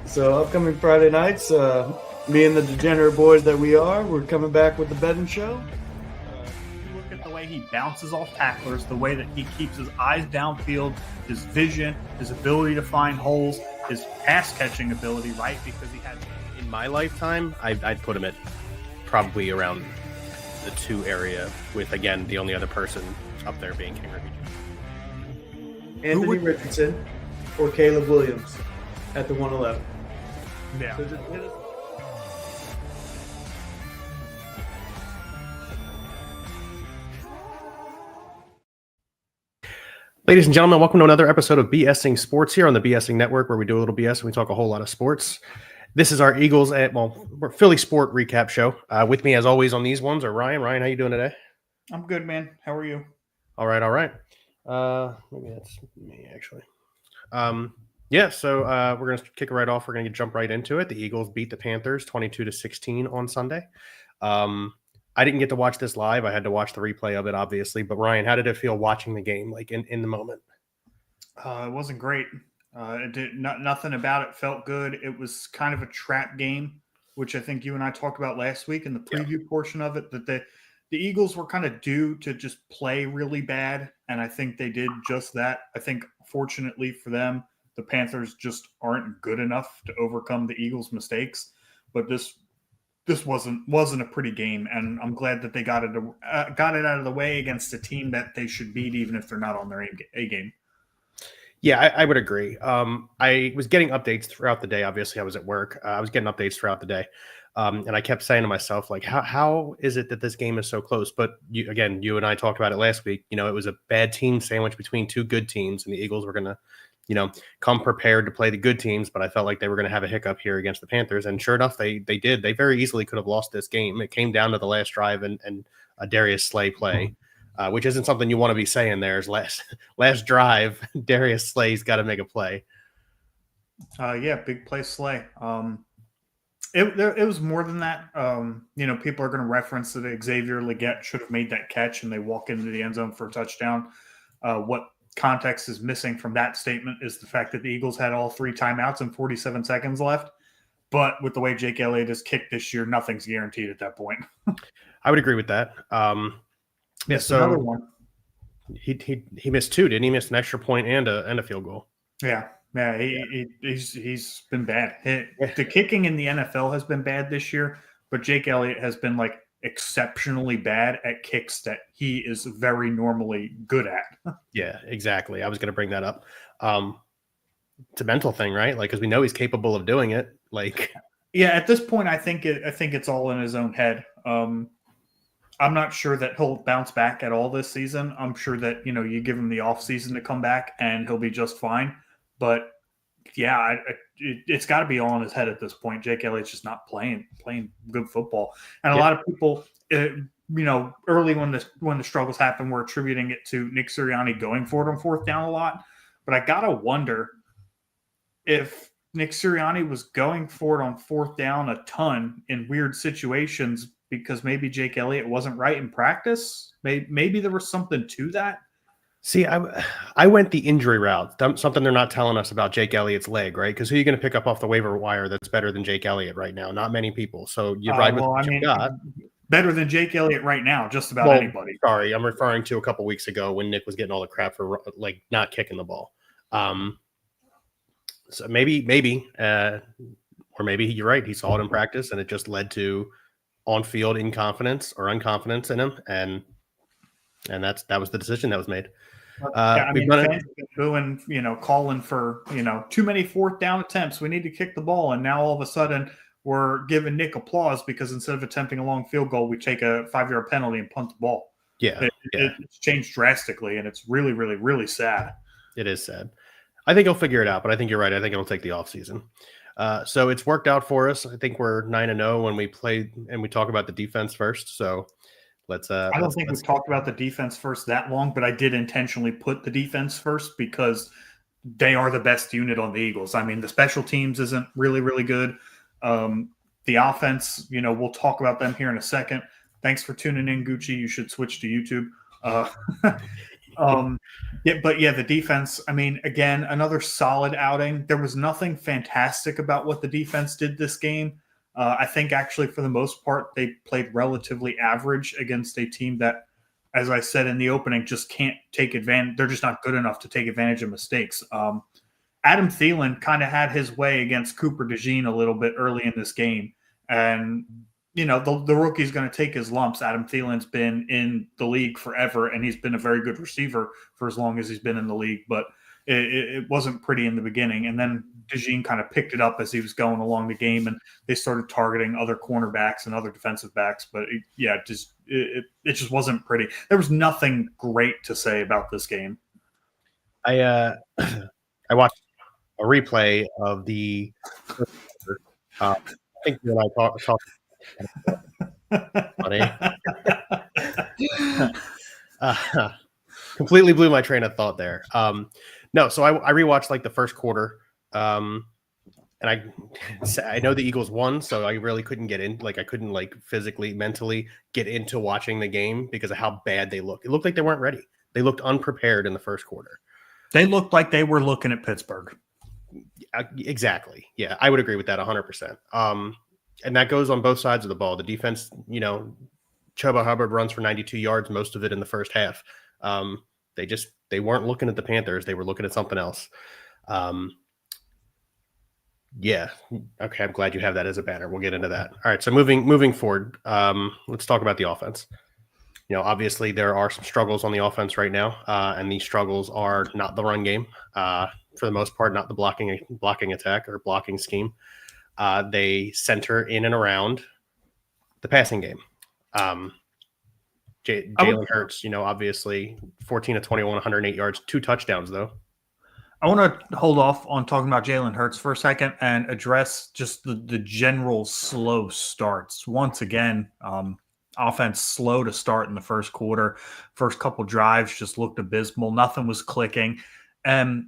So upcoming Friday nights, me and the degenerate boys that we are, we're coming back with the betting show. You look at the way he bounces off tacklers, the way that he keeps his eyes downfield, his vision, his ability to find holes, his pass catching ability, right? Because he had. In my lifetime, I'd put him at probably around the 2 area, with again the only other person up there being King Ricky. Anthony Richardson or Caleb Williams at the 111. Yeah. Ladies and gentlemen, welcome to another episode of BSing Sports here on the BSing Network, where we do a little BS and we talk a whole lot of sports. This is our Eagles we're Philly Sport recap show. With me, as always, on these ones are Ryan. Ryan, how you doing today? I'm good, man. How are you? All right. Maybe that's me, actually. So we're going to kick it right off. We're going to jump right into it. The Eagles beat the Panthers 22-16 on Sunday. I didn't get to watch this live. I had to watch the replay of it, obviously. But Ryan, how did it feel watching the game, like in the moment? It wasn't great. Nothing about it felt good. It was kind of a trap game, which I think you and I talked about last week in the preview portion of it, that the Eagles were kind of due to just play really bad, and I think they did just that. I think, fortunately for them, the Panthers just aren't good enough to overcome the Eagles' mistakes. But this wasn't a pretty game, and I'm glad that they got it out of the way against a team that they should beat, even if they're not on their A game. Yeah, I would agree. I was getting updates throughout the day. Obviously, I was at work. I was getting updates throughout the day. And I kept saying to myself, like, how is it that this game is so close? But you and I talked about it last week. You know, it was a bad team sandwich between 2 good teams, and the Eagles were going to, come prepared to play the good teams. But I felt like they were going to have a hiccup here against the Panthers. And sure enough, they did. They very easily could have lost this game. It came down to the last drive and a Darius Slay play. Which isn't something you want to be saying there. Is last drive, Darius Slay's got to make a play. Big play Slay. It was more than that. People are going to reference that Xavier Legette should have made that catch and they walk into the end zone for a touchdown. What context is missing from that statement is the fact that the Eagles had all 3 timeouts and 47 seconds left. But with the way Jake Elliott has kicked this year, nothing's guaranteed at that point. I would agree with that. Another one. He missed 2, didn't he? Missed an extra point and a field goal. Yeah. He's been bad. The kicking in the NFL has been bad this year, but Jake Elliott has been like exceptionally bad at kicks that he is very normally good at. Yeah, exactly. I was going to bring that up. It's a mental thing, right? Like, because we know he's capable of doing it. Like, yeah, at this point, I think it's all in his own head. I'm not sure that he'll bounce back at all this season. I'm sure that, you give him the off season to come back and he'll be just fine. But yeah, it's got to be all in his head at this point. Jake Elliott's just not playing good football. And a lot of people, early when the struggles happened, were attributing it to Nick Sirianni going for it on 4th down a lot. But I got to wonder if Nick Sirianni was going for it on 4th down a ton in weird situations because maybe Jake Elliott wasn't right in practice. Maybe there was something to that. See, I went the injury route, something they're not telling us about Jake Elliott's leg, right? Because who are you going to pick up off the waiver wire that's better than Jake Elliott right now? Not many people. So you ride with what you got. Better than Jake Elliott right now, just about anybody. Sorry, I'm referring to a couple weeks ago when Nick was getting all the crap for like not kicking the ball. So maybe, or maybe you're right. He saw it in practice, and it just led to on-field inconfidence or unconfidence in him, and that was the decision that was made. Fans have been booing, calling for too many 4th down attempts. We need to kick the ball, and now all of a sudden we're giving Nick applause because instead of attempting a long field goal, we take a 5-yard penalty and punt the ball. Yeah, it's changed drastically, and it's really, really, really sad. It is sad. I think he'll figure it out, but I think you're right. I think it'll take the offseason. So it's worked out for us. I think we're 9-0 when we played, and we talk about the defense first. So let's. I don't think we've talked about the defense first that long, but I did intentionally put the defense first because they are the best unit on the Eagles. I mean, the special teams isn't really, really good. The offense, we'll talk about them here in a second. Thanks for tuning in, Gucci. You should switch to YouTube. The defense, I mean, again, another solid outing. There was nothing fantastic about what the defense did this game. I think actually for the most part, they played relatively average against a team that, as I said in the opening, just can't take advantage. They're just not good enough to take advantage of mistakes. Adam Thielen kind of had his way against Cooper DeJean a little bit early in this game. And, the rookie's going to take his lumps. Adam Thielen's been in the league forever, and he's been a very good receiver for as long as he's been in the league. But it wasn't pretty in the beginning. And then DeJean kind of picked it up as he was going along the game, and they started targeting other cornerbacks and other defensive backs. But, it just wasn't pretty. There was nothing great to say about this game. I watched a replay of the I think you and I talked completely blew my train of thought there. No, so I rewatched like the first quarter, and I know the Eagles won, so I really couldn't get in. Like I couldn't physically, mentally get into watching the game because of how bad they looked. It looked like they weren't ready. They looked unprepared in the first quarter. They looked like they were looking at Pittsburgh. Exactly. Yeah, I would agree with that 100%. And that goes on both sides of the ball. The defense, Chuba Hubbard runs for 92 yards, most of it in the first half. They weren't looking at the Panthers. They were looking at something else. Yeah. Okay. I'm glad you have that as a banner. We'll get into that. All right. So moving forward, let's talk about the offense. Obviously there are some struggles on the offense right now, and these struggles are not the run game. For the most part, not the blocking attack or blocking scheme. They center in and around the passing game. Jalen Hurts, obviously 14 of 21, 108 yards, 2 touchdowns though. I want to hold off on talking about Jalen Hurts for a second and address just the general slow starts. Once again, offense slow to start in the first quarter. First couple drives just looked abysmal. Nothing was clicking. And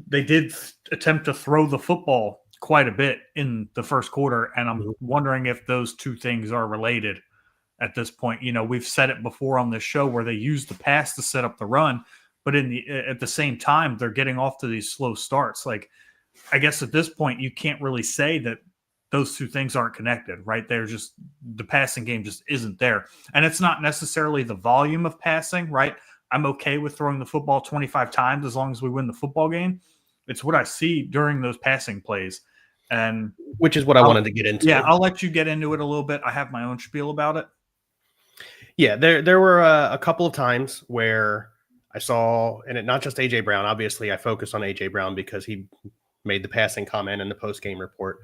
they did attempt to throw the football quite a bit in the first quarter. And I'm wondering if those two things are related at this point. We've said it before on this show where they use the pass to set up the run, but at the same time, they're getting off to these slow starts. Like, I guess at this point, you can't really say that those two things aren't connected, right? They're just, the passing game just isn't there. And it's not necessarily the volume of passing, right? I'm okay with throwing the football 25 times as long as we win the football game. It's what I see during those passing plays. And which is what I wanted to get into. Yeah, I'll let you get into it a little bit. I have my own spiel about it. Yeah, there were a couple of times where I saw, and it not just AJ Brown. Obviously, I focused on AJ Brown because he made the passing comment in the post-game report.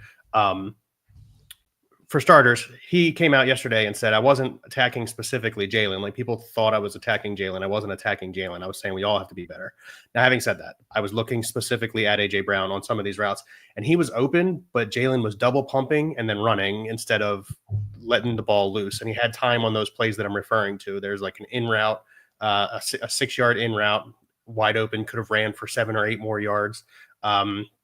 For starters, he came out yesterday and said, I wasn't attacking specifically Jalen. Like, people thought I was attacking Jalen. I wasn't attacking Jalen. I was saying we all have to be better. Now, having said that, I was looking specifically at AJ Brown on some of these routes, and he was open, but Jalen was double pumping and then running instead of letting the ball loose. And he had time on those plays that I'm referring to. There's like an in route, a 6-yard in route, wide open, could have ran for 7 or 8 more yards.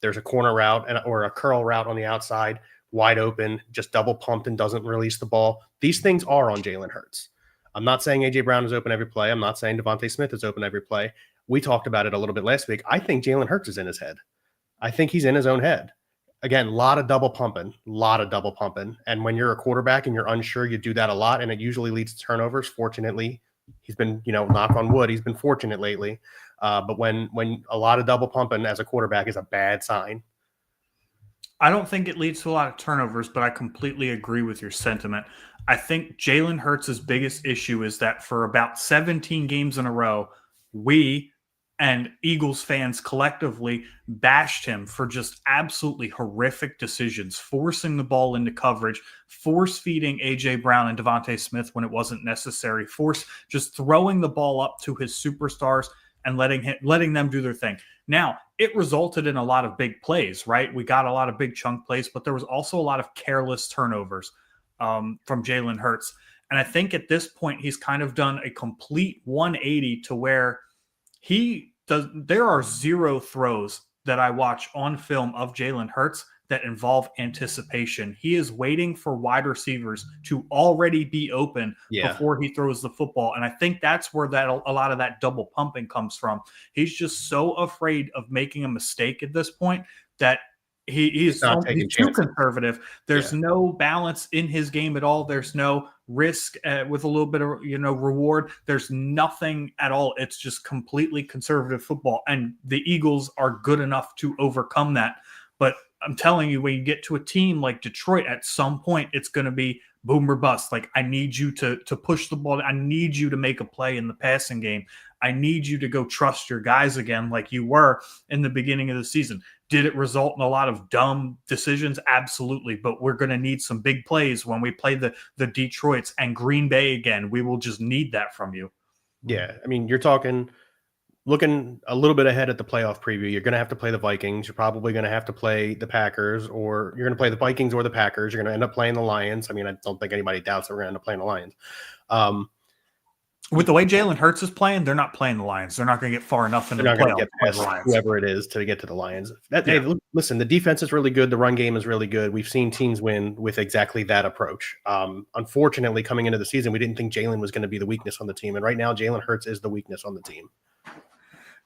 There's a corner route or a curl route on the outside, wide open, just double pumped and doesn't release the ball. These things are on Jalen Hurts. I'm not saying AJ Brown is open every play. I'm not saying Devontae Smith is open every play. We talked about it a little bit last week. I think Jalen Hurts is in his head. I think he's in his own head. Again, a lot of double pumping. And when you're a quarterback and you're unsure, you do that a lot, and it usually leads to turnovers. Fortunately, he's been, knock on wood, he's been fortunate lately. But when a lot of double pumping as a quarterback is a bad sign. I don't think it leads to a lot of turnovers, but I completely agree with your sentiment. I think Jalen Hurts' biggest issue is that for about 17 games in a row, we and Eagles fans collectively bashed him for just absolutely horrific decisions, forcing the ball into coverage, force-feeding A.J. Brown and Devontae Smith when it wasn't necessary, just throwing the ball up to his superstars and letting them do their thing. Now, it resulted in a lot of big plays, right? We got a lot of big chunk plays, but there was also a lot of careless turnovers from Jalen Hurts. And I think at this point, he's kind of done a complete 180 to where there are 0 throws that I watch on film of Jalen Hurts that involve anticipation. He is waiting for wide receivers to already be open before he throws the football. And I think that's where a lot of that double pumping comes from. He's just so afraid of making a mistake at this point that he's too conservative. There's no balance in his game at all. There's no risk with a little bit of reward. There's nothing at all. It's just completely conservative football, and the Eagles are good enough to overcome that. But I'm telling you, when you get to a team like Detroit, at some point it's going to be boom or bust. Like, I need you to push the ball. I need you to make a play in the passing game. I need you to go trust your guys again like you were in the beginning of the season. Did it result in a lot of dumb decisions? Absolutely. But we're going to need some big plays when we play the Detroits and Green Bay again. We will just need that from you. Yeah. I mean, you're looking a little bit ahead at the playoff preview. You're going to have to play the Vikings. You're probably going to have to play the Packers, or you're going to play the Vikings or the Packers. You're going to end up playing the Lions. I mean, I don't think anybody doubts that we're going to end up playing the Lions. With the way Jalen Hurts is playing, they're not playing the Lions. They're not going to get far enough into the playoffs. Get past whoever it is to get to the Lions. Hey, listen, the defense is really good. The run game is really good. We've seen teams win with exactly that approach. Unfortunately, coming into the season, we didn't think Jalen was going to be the weakness on the team. And right now, Jalen Hurts is the weakness on the team.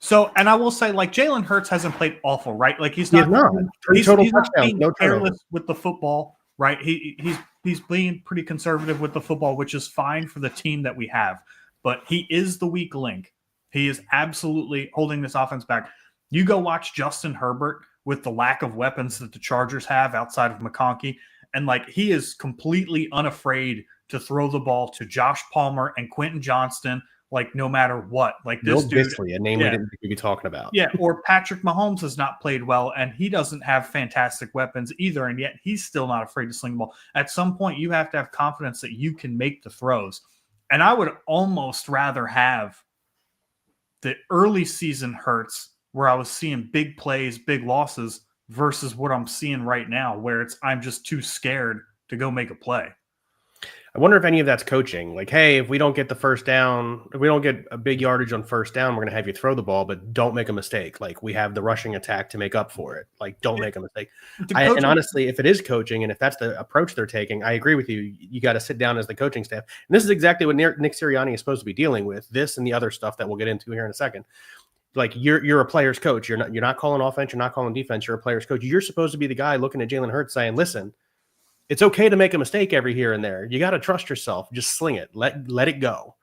So, and I will say, like, Jalen Hurts hasn't played awful, right? Like, he's not being careless with the football, right? He's being pretty conservative with the football, which is fine for the team that we have. But he is the weak link. He is absolutely holding this offense back. You go watch Justin Herbert with the lack of weapons that the Chargers have outside of McConkey, and like, he is completely unafraid to throw the ball to Josh Palmer and Quentin Johnston. Like, no matter what, like this dude, a name we didn't be talking about. Yeah, or Patrick Mahomes has not played well, and he doesn't have fantastic weapons either, and yet he's still not afraid to sling the ball. At some point, you have to have confidence that you can make the throws. And I would almost rather have the early season Hurts, where I was seeing big plays, big losses, versus what I'm seeing right now, where I'm just too scared to go make a play. I wonder if any of that's coaching. Like, hey, if we don't get the first down, if we don't get a big yardage on first down, we're going to have you throw the ball, but don't make a mistake. Like, we have the rushing attack to make up for it. Like, don't make a mistake. And honestly, if it is coaching and if that's the approach they're taking, I agree with you. You got to sit down as the coaching staff. And this is exactly what Nick Sirianni is supposed to be dealing with. This and the other stuff that we'll get into here in a second. Like, you're a player's coach. You're not calling offense. You're not calling defense. You're a player's coach. You're supposed to be the guy looking at Jalen Hurts saying, listen, it's okay to make a mistake every here and there. You got to trust yourself. Just sling it. Let it go.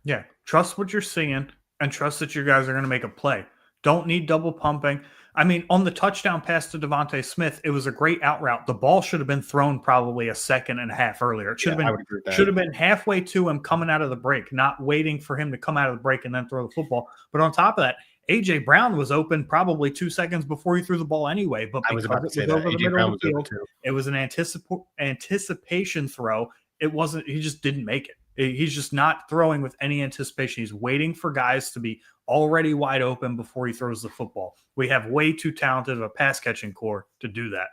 Yeah. Trust what you're seeing and trust that your guys are going to make a play. Don't need double pumping. I mean, on the touchdown pass to Devontae Smith, it was a great out route. The ball should have been thrown probably a second and a half earlier. It should have been halfway to him coming out of the break, not waiting for him to come out of the break and then throw the football. But on top of that, A.J. Brown was open probably 2 seconds before he threw the ball anyway. But I was about to say that. A.J. Brown was open too. It was an anticipation throw. It wasn't. He just didn't make it. He's just not throwing with any anticipation. He's waiting for guys to be already wide open before he throws the football. We have way too talented of a pass catching core to do that.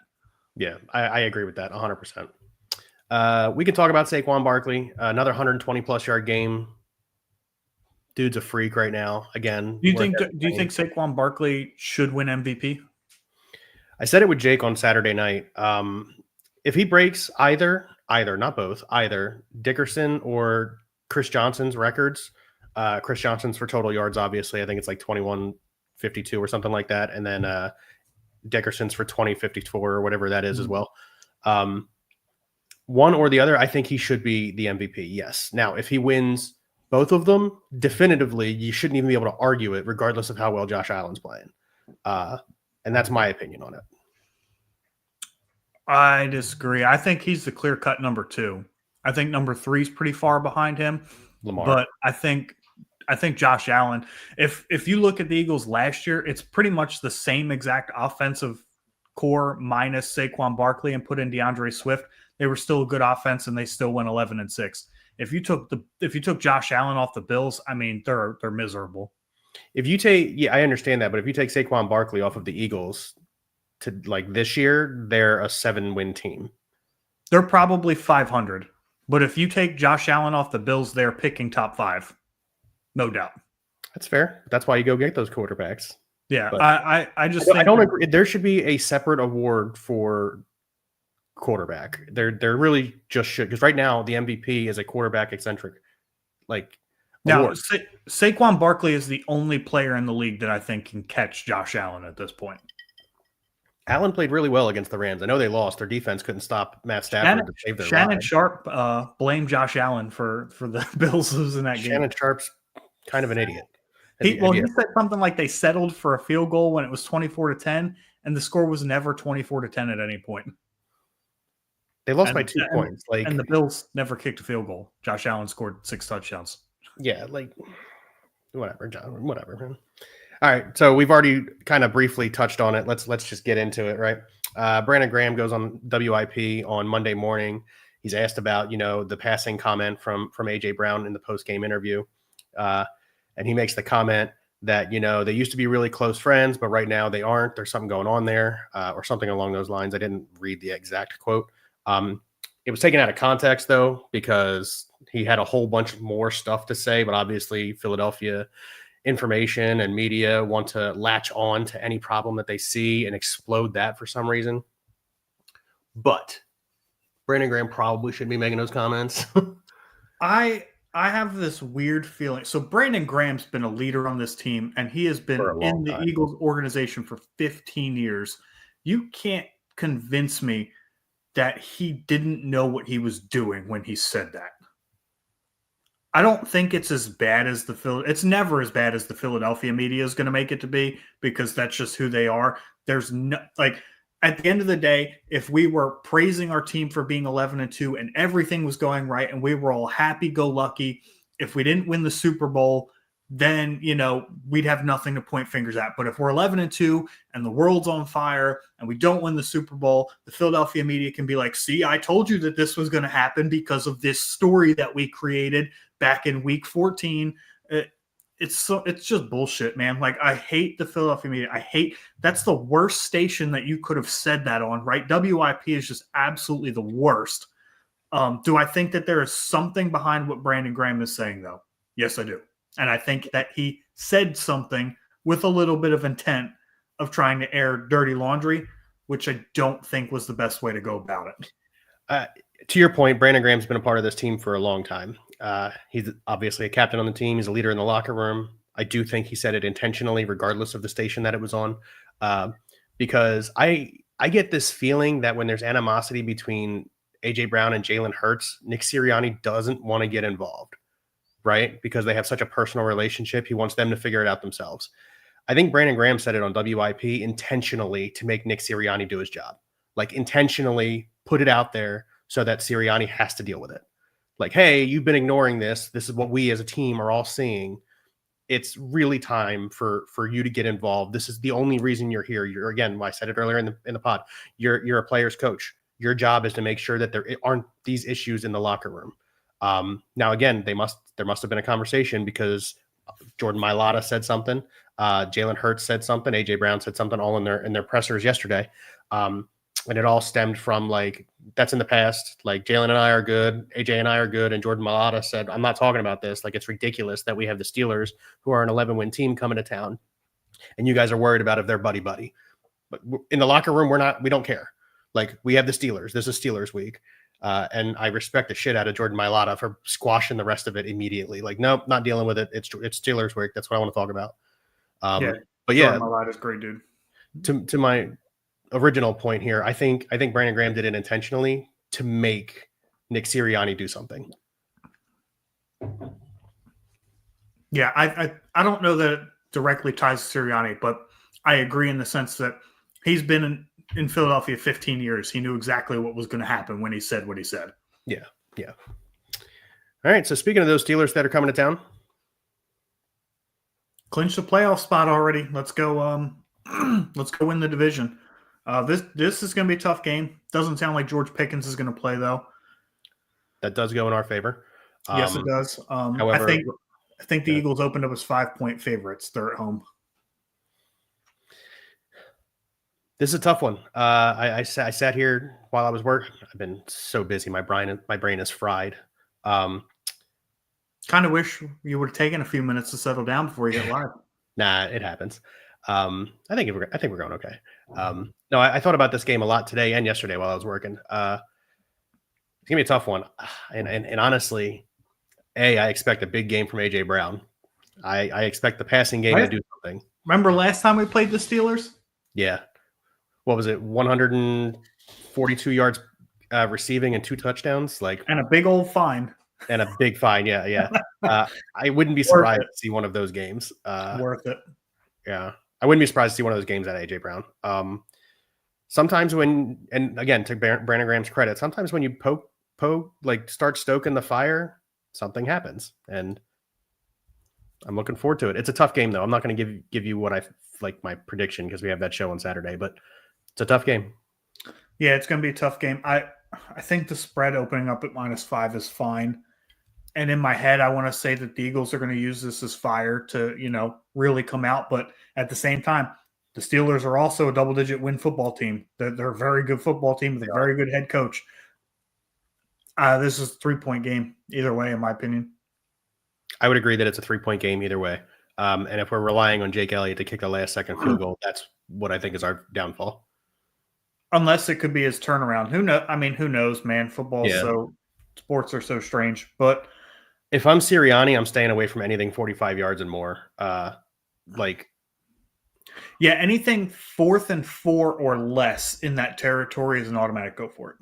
Yeah, I agree with that 100%. We can talk about Saquon Barkley, another 120-plus yard game. Dude's a freak right now. Again, do you think Saquon Barkley should win MVP? I said it with Jake on Saturday night. If he breaks either, not both, either Dickerson or Chris Johnson's records, Chris Johnson's for total yards, obviously, I think it's like 2152 or something like that, and then Dickerson's for 2054 or whatever that is as well. One or the other, I think he should be the MVP. Yes. Now, if he wins both of them, definitively, you shouldn't even be able to argue it, regardless of how well Josh Allen's playing. And that's my opinion on it. I disagree. I think he's the clear-cut number 2. I think number 3 is pretty far behind him. Lamar. But I think Josh Allen, if you look at the Eagles last year, it's pretty much the same exact offensive core minus Saquon Barkley and put in DeAndre Swift. They were still a good offense, and they still went 11-6. If you took Josh Allen off the Bills, I mean, they're miserable. If you take, I understand that, but if you take Saquon Barkley off of the Eagles to like this year, they're a 7-win team. They're probably 500. But if you take Josh Allen off the Bills, they're picking top 5. No doubt. That's fair. That's why you go get those quarterbacks. Yeah, But I just I think don't agree. There should be a separate award for quarterback. There really just should, because right now the MVP is a quarterback eccentric now award. Saquon Barkley is the only player in the league that I think can catch Josh Allen at this point. Allen played really well against the Rams. I know they lost. Their defense couldn't stop Matt Stafford to save their Shannon lives. Sharp blamed Josh Allen for the Bills losing that game. Shannon Sharp's kind of an idiot. He said something like they settled for a field goal when it was 24-10, and the score was never 24-10 at any point. They lost by 2 points. And the Bills never kicked a field goal. Josh Allen scored 6 touchdowns. Yeah, whatever, John. Whatever, man. All right, so we've already kind of briefly touched on it. Let's just get into it, right? Brandon Graham goes on WIP on Monday morning. He's asked about, the passing comment from AJ Brown in the post-game interview. And he makes the comment that, they used to be really close friends, but right now they aren't. There's something going on there, or something along those lines. I didn't read the exact quote. It was taken out of context, though, because he had a whole bunch more stuff to say, but obviously Philadelphia information and media want to latch on to any problem that they see and explode that for some reason. But Brandon Graham probably shouldn't be making those comments. I have this weird feeling. So Brandon Graham's been a leader on this team, and he has been in the Eagles organization for 15 years. You can't convince me that he didn't know what he was doing when he said that. I don't think it's as bad as it's never as bad as the Philadelphia media is going to make it to be, because that's just who they are. There's no, at the end of the day, if we were praising our team for being 11-2 and everything was going right and we were all happy-go-lucky, if we didn't win the Super Bowl, then, we'd have nothing to point fingers at. But if we're 11-2 and the world's on fire and we don't win the Super Bowl, the Philadelphia media can be like, see, I told you that this was going to happen because of this story that we created back in week 14. It's just bullshit, man. I hate the Philadelphia media. That's the worst station that you could have said that on, right? WIP is just absolutely the worst. Do I think that there is something behind what Brandon Graham is saying, though? Yes, I do. And I think that he said something with a little bit of intent of trying to air dirty laundry, which I don't think was the best way to go about it. To your point, Brandon Graham's been a part of this team for a long time. He's obviously a captain on the team. He's a leader in the locker room. I do think he said it intentionally, regardless of the station that it was on, because I get this feeling that when there's animosity between AJ Brown and Jalen Hurts, Nick Sirianni doesn't want to get involved, right? Because they have such a personal relationship. He wants them to figure it out themselves. I think Brandon Graham said it on WIP intentionally to make Nick Sirianni do his job, intentionally put it out there so that Sirianni has to deal with it. Hey, you've been ignoring this. This is what we as a team are all seeing. It's really time for you to get involved. This is the only reason you're here. You're, again, I said it earlier in the pod, you're a player's coach. Your job is to make sure that there aren't these issues in the locker room. Now, again, there must have been a conversation, because Jordan Mailata said something. Jalen Hurts said something. AJ Brown said something, all in their pressers yesterday. And it all stemmed from that's in the past. Jalen and I are good. AJ and I are good. And Jordan Mailata said, I'm not talking about this. It's ridiculous that we have the Steelers, who are an 11-win team, coming to town, and you guys are worried about if they're buddy. But in the locker room, we don't care. We have the Steelers. This is Steelers week. And I respect the shit out of Jordan Mailata for squashing the rest of it immediately. Nope, not dealing with it. It's Steelers week. That's what I want to talk about. But yeah, Jordan Mailata's great, dude. To my original point here, I think Brandon Graham did it intentionally to make Nick Sirianni do something. Yeah, I don't know that it directly ties to Sirianni, but I agree in the sense that he's been in Philadelphia 15 years. He knew exactly what was going to happen when he said what he said. Yeah. All right, so speaking of those Steelers that are coming to town, clinch the playoff spot already. Let's go. Let's go win the division. This is going to be a tough game. Doesn't sound like George Pickens is going to play, though. That does go in our favor. Yes, it does. However, I think the Eagles opened up as 5-point favorites. They're at home. This is a tough one. I sat here while I was working. I've been so busy. My brain is fried. Kind of wish you would have taken a few minutes to settle down before you get live. Nah, it happens. I think we're going okay. No, I thought about this game a lot today and yesterday while I was working. It's gonna be a tough one, and honestly, I expect a big game from AJ Brown. I expect the passing game to do something. Remember last time we played the Steelers? Yeah. What was it? 142 yards receiving and 2 touchdowns, And a big old fine. And a big fine. Yeah. I wouldn't be surprised to see one of those games. Worth it. Yeah. I wouldn't be surprised to see one of those games at AJ Brown. Sometimes and again, to Brandon Graham's credit, sometimes when you start stoking the fire, something happens. And I'm looking forward to it. It's a tough game, though. I'm not going to give you what I like my prediction because we have that show on Saturday, but it's a tough game. Yeah, it's going to be a tough game. I think the spread opening up at -5 is fine. And in my head, I want to say that the Eagles are going to use this as fire to, really come out. But at the same time, the Steelers are also a double-digit win football team. They're a very good football team with a very good head coach. This is a 3-point game either way, in my opinion. I would agree that it's a 3-point game either way. And if we're relying on Jake Elliott to kick the last-second field goal, that's what I think is our downfall. Unless it could be his turnaround. Who knows, man? Sports are so strange. But if I'm Sirianni, I'm staying away from anything 45 yards and more. Anything 4th and 4 or less in that territory is an automatic go for it.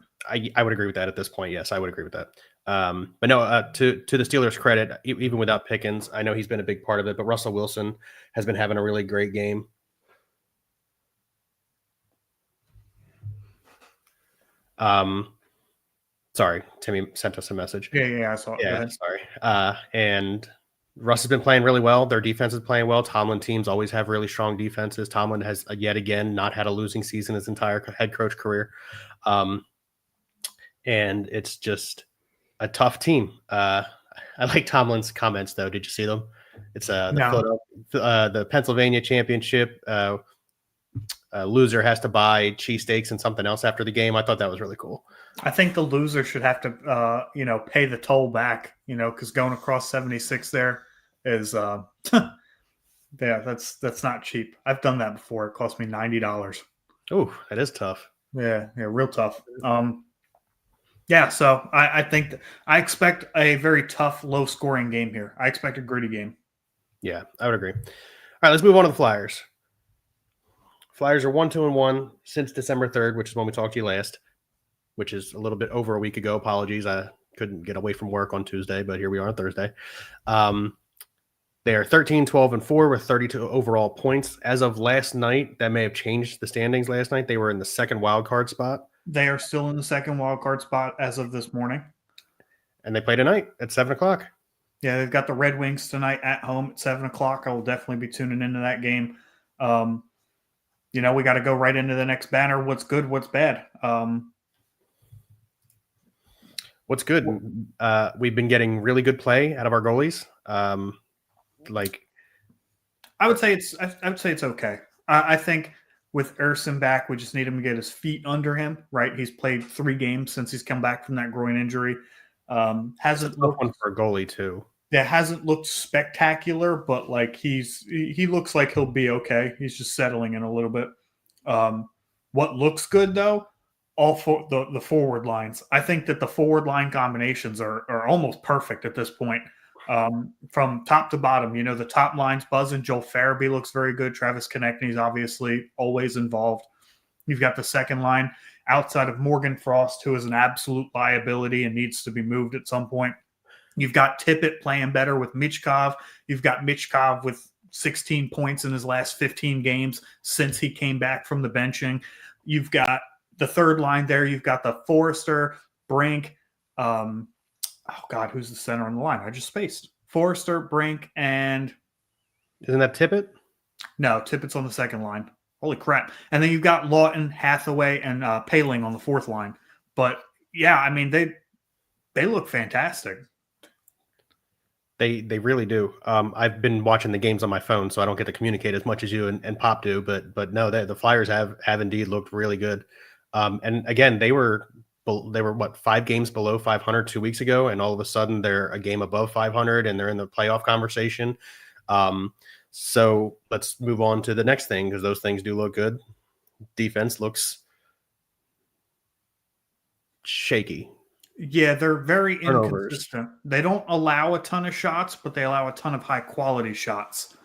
I would agree with that at this point. Yes, I would agree with that. But no, to the Steelers' credit, even without Pickens, I know he's been a big part of it, but Russell Wilson has been having a really great game. Sorry, Timmy sent us a message. Yeah, I saw it. Yeah, sorry. And Russ has been playing really well. Their defense is playing well. Tomlin teams always have really strong defenses. Tomlin has yet again not had a losing season his entire head coach career. And it's just a tough team. I like Tomlin's comments, though. Did you see them? It's the Pennsylvania championship. Loser has to buy cheesesteaks and something else after the game. I thought that was really cool. I think the loser should have to, pay the toll back, because going across 76 there is, that's not cheap. I've done that before. It cost me $90. Oh, that is tough. Yeah, real tough. So I think I expect a very tough, low-scoring game here. I expect a gritty game. Yeah, I would agree. All right, let's move on to the Flyers. Flyers are 1-2-1 since December 3rd, which is when we talked to you last, which is a little bit over a week ago. Apologies, I couldn't get away from work on Tuesday, but here we are on Thursday. They are 13-12-4 with 32 overall points. As of last night, that may have changed the standings last night. They were in the second wild card spot. They are still in the second wild card spot as of this morning. And they play tonight at 7 o'clock. Yeah, they've got the Red Wings tonight at home at 7 o'clock. I will definitely be tuning into that game. We got to go right into the next banner. What's good, what's bad? What's good? We've been getting really good play out of our goalies. I would say it's okay. I think with Erson back, we just need him to get his feet under him. Right, he's played 3 games since he's come back from that groin injury. Hasn't looked one for a goalie too. Yeah, hasn't looked spectacular, but he looks like he'll be okay. He's just settling in a little bit. What looks good though, all for the forward lines. I think that the forward line combinations are almost perfect at this point. From top to bottom, the top line's buzzing. Joel Farabee looks very good. Travis Konechny's obviously always involved. You've got the second line outside of Morgan Frost, who is an absolute liability and needs to be moved at some point. You've got Tippett playing better with Michkov. You've got Michkov with 16 points in his last 15 games since he came back from the benching. You've got the third line there. You've got the Forrester, Brink. Who's the center on the line? I just spaced. Forrester, Brink, and... Isn't that Tippett? No, Tippett's on the second line. Holy crap. And then you've got Lawton, Hathaway, and Paling on the fourth line. But, yeah, they look fantastic. They really do. I've been watching the games on my phone, so I don't get to communicate as much as you and Pop do. But no, the Flyers have indeed looked really good. And again, they were 5 games below 500 2 weeks ago, and all of a sudden they're a game above 500 and they're in the playoff conversation. So let's move on to the next thing because those things do look good. Defense looks shaky. Yeah, they're very Turnovers. inconsistent. They don't allow a ton of shots, but they allow a ton of high quality shots,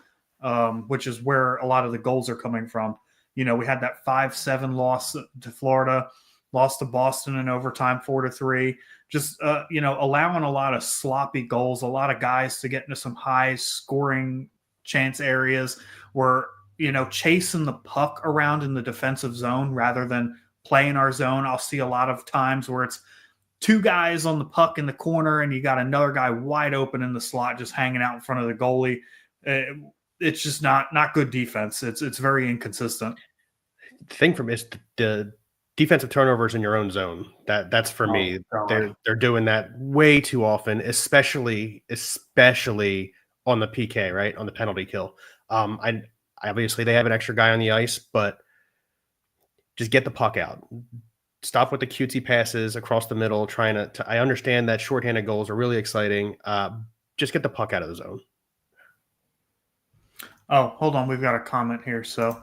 which is where a lot of the goals are coming from. We had that 5-7 loss to Florida, lost to Boston in overtime 4-3. Just allowing a lot of sloppy goals, a lot of guys to get into some high scoring chance areas where chasing the puck around in the defensive zone rather than playing our zone. I'll see a lot of times where it's two guys on the puck in the corner and you got another guy wide open in the slot just hanging out in front of the goalie. It's just not good defense. It's very inconsistent. The thing for me is the defensive turnovers in your own zone. That's for me. God. They're doing that way too often, especially on the PK, right? On the penalty kill. I obviously they have an extra guy on the ice, but just get the puck out. Stop with the cutesy passes across the middle, trying to I understand that shorthanded goals are really exciting. Just get the puck out of the zone. Oh, hold on. We've got a comment here. So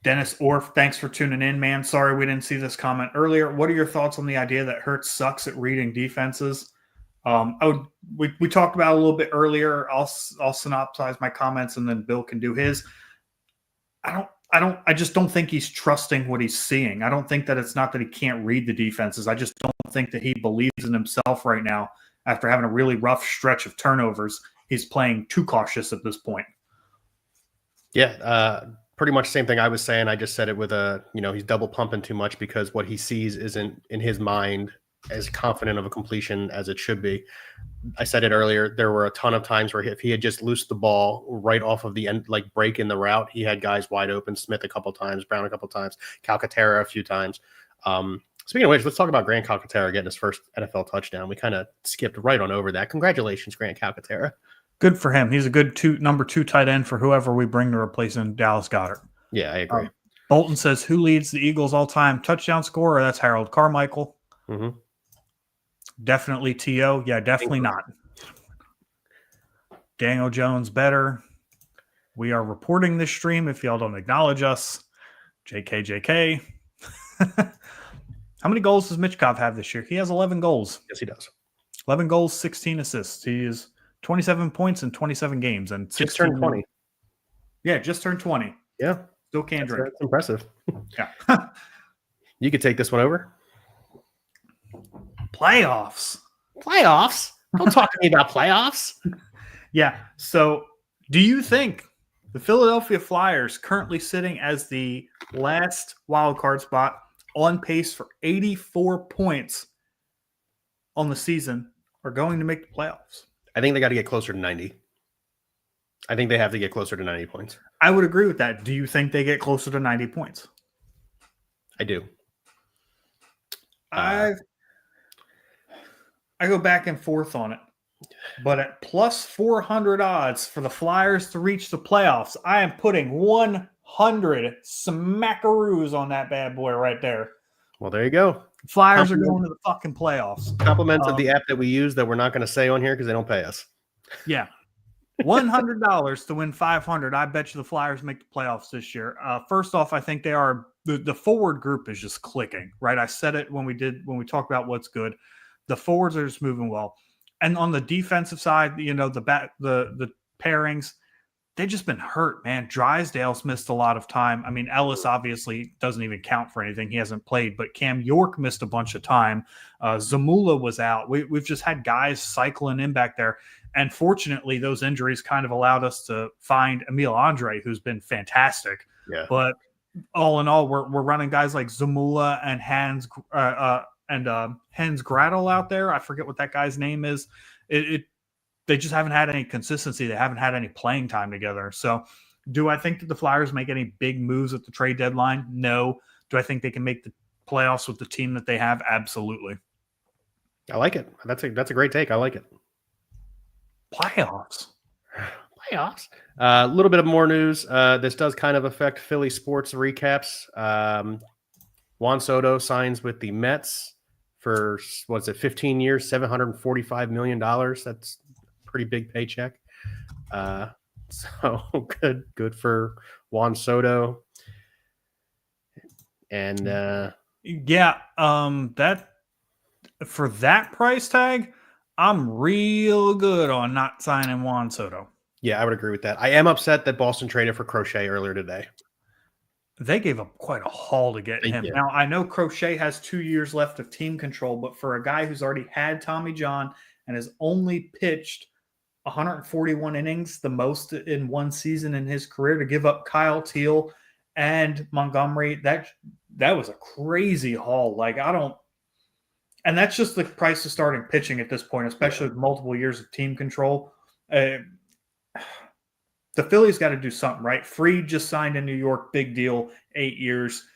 Dennis Orff, thanks for tuning in, man. Sorry we didn't see this comment earlier. What are your thoughts on the idea that Hertz sucks at reading defenses? We talked about it a little bit earlier. I'll synopsize my comments and then Bill can do his. I just don't think he's trusting what he's seeing. I don't think that it's not that he can't read the defenses. I just don't think that he believes in himself right now after having a really rough stretch of turnovers. He's playing too cautious at this point. Yeah, pretty much the same thing I was saying. I just said it with he's double pumping too much because what he sees isn't in his mind as confident of a completion as it should be. I said it earlier. There were a ton of times where if he had just loosed the ball right off of the end, like break in the route, he had guys wide open. Smith a couple times, Brown a couple times, Calcaterra a few times. Speaking of which, let's talk about Grant Calcaterra getting his first NFL touchdown. We kind of skipped right on over that. Congratulations, Grant Calcaterra. Good for him. He's a good number 2 tight end for whoever we bring to replace him, Dallas Goedert. Yeah, I agree. Bolton says, who leads the Eagles all-time touchdown scorer? That's Harold Carmichael. Mm-hmm. Definitely T.O. Yeah, definitely not. Daniel Jones better. We are reporting this stream if y'all don't acknowledge us. JK. How many goals does Mitchkov have this year? He has 11 goals. Yes, he does. 11 goals, 16 assists. He is 27 points in 27 games. And just turned 20. Yeah, just turned 20. Yeah. Still can drink. That's impressive. Yeah. You could take this one over. Playoffs. Don't talk to me about playoffs. Yeah. So do you think the Philadelphia Flyers, currently sitting as the last wild card spot, on pace for 84 points on the season, are going to make the playoffs? I think they got to get closer to 90. I think they have to get closer to 90 points. I would agree with that. Do you think they get closer to 90 points? I do. I go back and forth on it. But at plus 400 odds for the Flyers to reach the playoffs, I am putting 100 smackaroos on that bad boy right there. Well, there you go. Flyers are going to the fucking playoffs. Compliments of the app that we use that we're not going to say on here because they don't pay us. Yeah. $100 to win 500. I bet you the Flyers make the playoffs this year. First off, I think they are the forward group is just clicking, right? I said it when we talked about what's good. The forwards are just moving well. And on the defensive side, the pairings, they've just been hurt, man. Drysdale's missed a lot of time. I mean, Ellis obviously doesn't even count for anything. He hasn't played, but Cam York missed a bunch of time. Zamula was out. We've just had guys cycling in back there. And fortunately, those injuries kind of allowed us to find Emil Andre, who's been fantastic. Yeah. But all in all, we're running guys like Zamula and Hens Gradle out there. I forget what that guy's name is. They just haven't had any consistency. They haven't had any playing time together. So do I think that the Flyers make any big moves at the trade deadline? No. Do I think they can make the playoffs with the team that they have? Absolutely. I like it. That's a great take. I like it. Playoffs. A little bit of more news. This does kind of affect Philly sports recaps. Juan Soto signs with the Mets for, 15 years, $745 million. That's a pretty big paycheck. So good for Juan Soto. And Yeah, that for that price tag, I'm real good on not signing Juan Soto. yeah, I would agree with that. I am upset that Boston traded for Crochet earlier today. They gave up quite a haul to get They him. did. Now, I know Crochet has 2 years left of team control, but for a guy who's already had Tommy John and has only pitched 141 innings, the most in one season in his career, to give up Kyle Teal and Montgomery, that was a crazy haul. Like, I don't, and that's just the price of starting pitching at this point, especially with multiple years of team control. Uh, the Phillies got to do something, right? Freed just signed in New York, big deal, 8 years.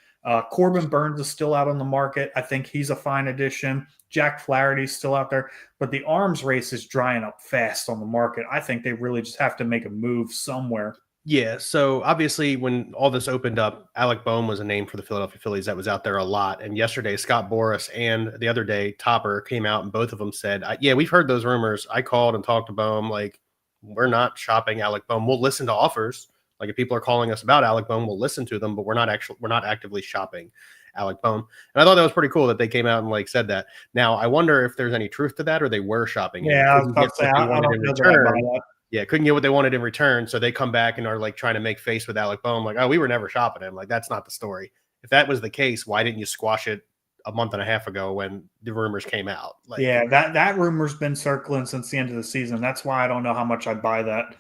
Corbin Burns is still out on the market. I think he's a fine addition. Jack Flaherty's still out there, but the arms race is drying up fast on the market. I think they really just have to make a move somewhere. Yeah, so obviously when all this opened up, Alec Boehm was a name for the Philadelphia Phillies that was out there a lot. And yesterday, Scott Boras and the other day, Topper came out and both of them said, yeah, we've heard those rumors. I called and talked to Boehm. Like, we're not shopping Alec Boehm. We'll listen to offers. Like, if people are calling us about Alec Boehm, we'll listen to them, but we're not actively shopping Alec Boehm. And I thought that was pretty cool that they came out and like said that. Now, I wonder if there's any truth to that or they were shopping him. Yeah, I was about to say, I don't know that about that. Yeah, couldn't get what they wanted in return, so they come back and are like trying to make face with Alec Boehm, like, oh, we were never shopping him. Like, that's not the story. If that was the case, why didn't you squash it a month and a half ago when the rumors came out? Like, yeah, that rumor's been circling since the end of the season. That's why I don't know how much I'd buy that,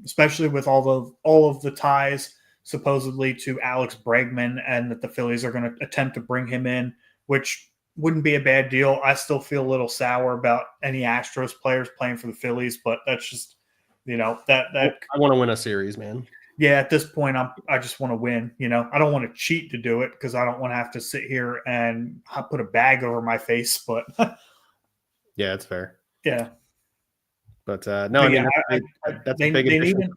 especially with all of the ties supposedly to Alex Bregman, and that the Phillies are going to attempt to bring him in, which wouldn't be a bad deal. I still feel a little sour about any Astros players playing for the Phillies, but that's just, that I want to win a series, man. Yeah, at this point, I just want to win. I don't want to cheat to do it because I don't want to have to sit here and put a bag over my face. But yeah, it's fair. Yeah, but no, I mean that's a big addition.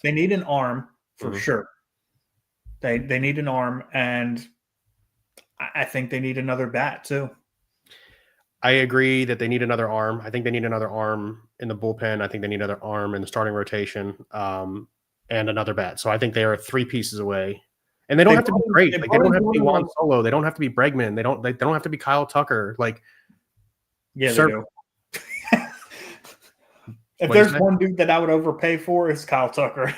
They need an arm for sure. They need an arm, and I think they need another bat too. I agree that they need another arm. I think they need another arm in the bullpen. I think they need another arm in the starting rotation, and another bat. So I think they are 3 pieces away. And they don't have to be great. Like, they don't have to be Juan Solo. They don't have to be Bregman. They don't have to be Kyle Tucker. Like, yeah, they do. If there's one dude that I would overpay for, it's Kyle Tucker.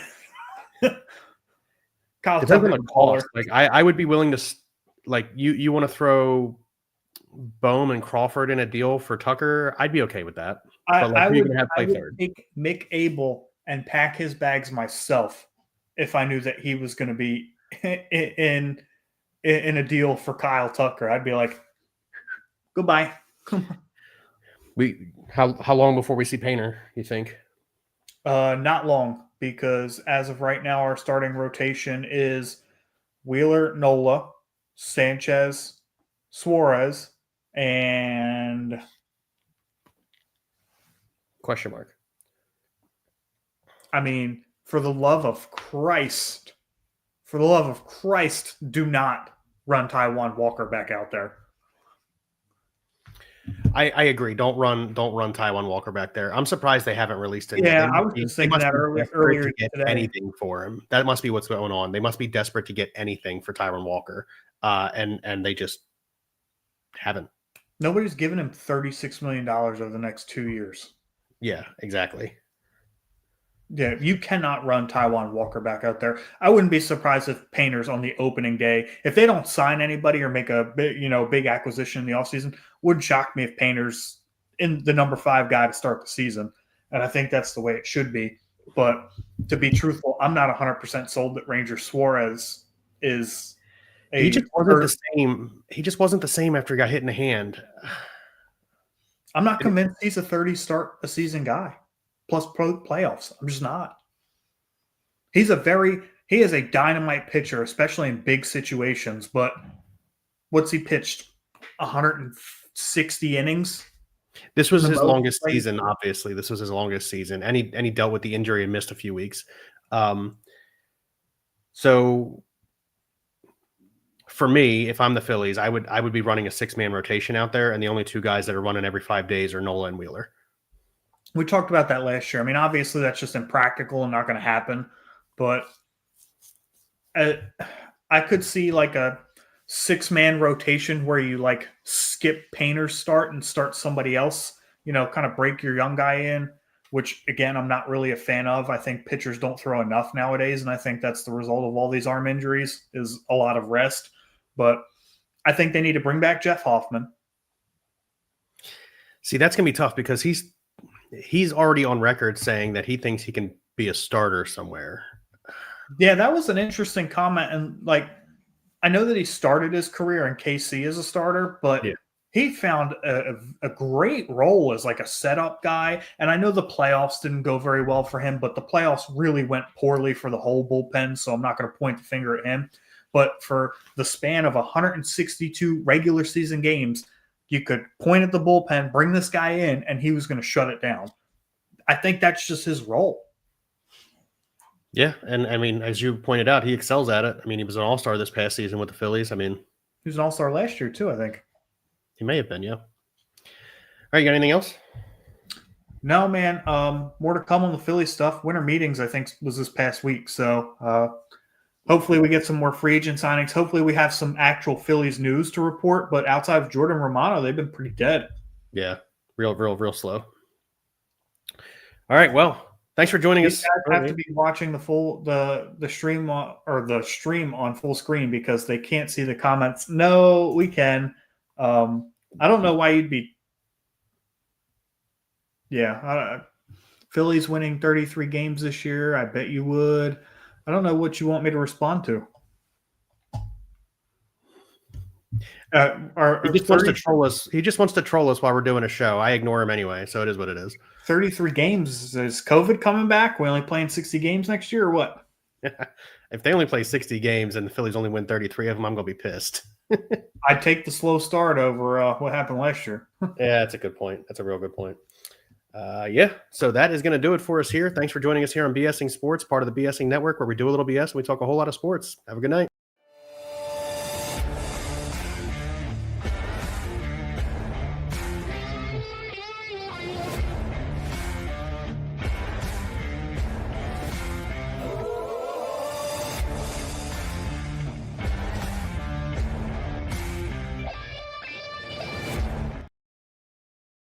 Kyle Tucker, the cost. Like, I would be willing to, like, you want to throw Boehm and Crawford in a deal for Tucker? I'd be okay with that. I would take Mick Abel and pack his bags myself if I knew that he was going to be in a deal for Kyle Tucker. I'd be like, goodbye. How long before we see Painter, you think? Not long, because as of right now, our starting rotation is Wheeler, Nola, Sanchez, Suarez, and question mark. I mean, for the love of Christ, do not run Taijuan Walker back out there. I agree. Don't run Taijuan Walker back there. I'm surprised they haven't released it. Yeah, I was just thinking that earlier to get today. Anything for him. That must be what's going on. They must be desperate to get anything for Taijuan Walker, and they just haven't. Nobody's given him $36 million over the next 2 years. Yeah, exactly. Yeah, you cannot run Taijuan Walker back out there. I wouldn't be surprised if Painter's on the opening day. If they don't sign anybody or make a big acquisition in the offseason, wouldn't shock me if Painter's in the number 5 guy to start the season. And I think that's the way it should be. But to be truthful, I'm not 100% sold that Ranger Suarez is he just wasn't the same. He just wasn't the same after he got hit in the hand. I'm not convinced he's a 30 start a season guy. Plus playoffs. I'm just not. He is a dynamite pitcher, especially in big situations. But what's he pitched? 160 innings. This was his longest season. Obviously, this was his longest season, and he dealt with the injury and missed a few weeks. So for me, if I'm the Phillies, I would be running a 6-man rotation out there, and the only 2 guys that are running every 5 days are Nola and Wheeler. We talked about that last year. I mean, obviously that's just impractical and not going to happen, but I could see like a 6-man rotation where you like skip Painter's start and start somebody else, kind of break your young guy in, which again, I'm not really a fan of. I think pitchers don't throw enough nowadays. And I think that's the result of all these arm injuries is a lot of rest. But I think they need to bring back Jeff Hoffman. See, that's going to be tough because he's already on record saying that he thinks he can be a starter somewhere. Yeah, that was an interesting comment. And like, I know that he started his career in KC as a starter, but he found a great role as like a setup guy. And I know the playoffs didn't go very well for him, but the playoffs really went poorly for the whole bullpen. So I'm not going to point the finger at him. But for the span of 162 regular season games, you could point at the bullpen, bring this guy in, and he was going to shut it down. I think that's just his role. Yeah, and I mean, as you pointed out, he excels at it. I mean, he was an all-star this past season with the Phillies. I mean, he was an all-star last year too, I think. He may have been, yeah. All right, you got anything else? No, man. More to come on the Phillies stuff. Winter meetings, I think, was this past week. So hopefully we get some more free agent signings. Hopefully we have some actual Phillies news to report. But outside of Jordan Romano, they've been pretty dead. Yeah, real slow. All right, well, thanks for joining us. You guys have to be watching the stream or the stream on full screen because they can't see the comments. No, we can. I don't know why you'd be. Yeah, Phillies winning 33 games this year. I bet you would. I don't know what you want me to respond to. He just wants to troll us. He just wants to troll us while we're doing a show. I ignore him anyway, so it is what it is. 33 games. Is COVID coming back? We only playing 60 games next year or what? If they only play 60 games and the Phillies only win 33 of them, I'm going to be pissed. I'd take the slow start over what happened last year. Yeah, that's a good point. That's a real good point. Yeah, so that is going to do it for us here. Thanks for joining us here on BSing Sports, part of the BSing Network, where we do a little BS and we talk a whole lot of sports. Have a good night.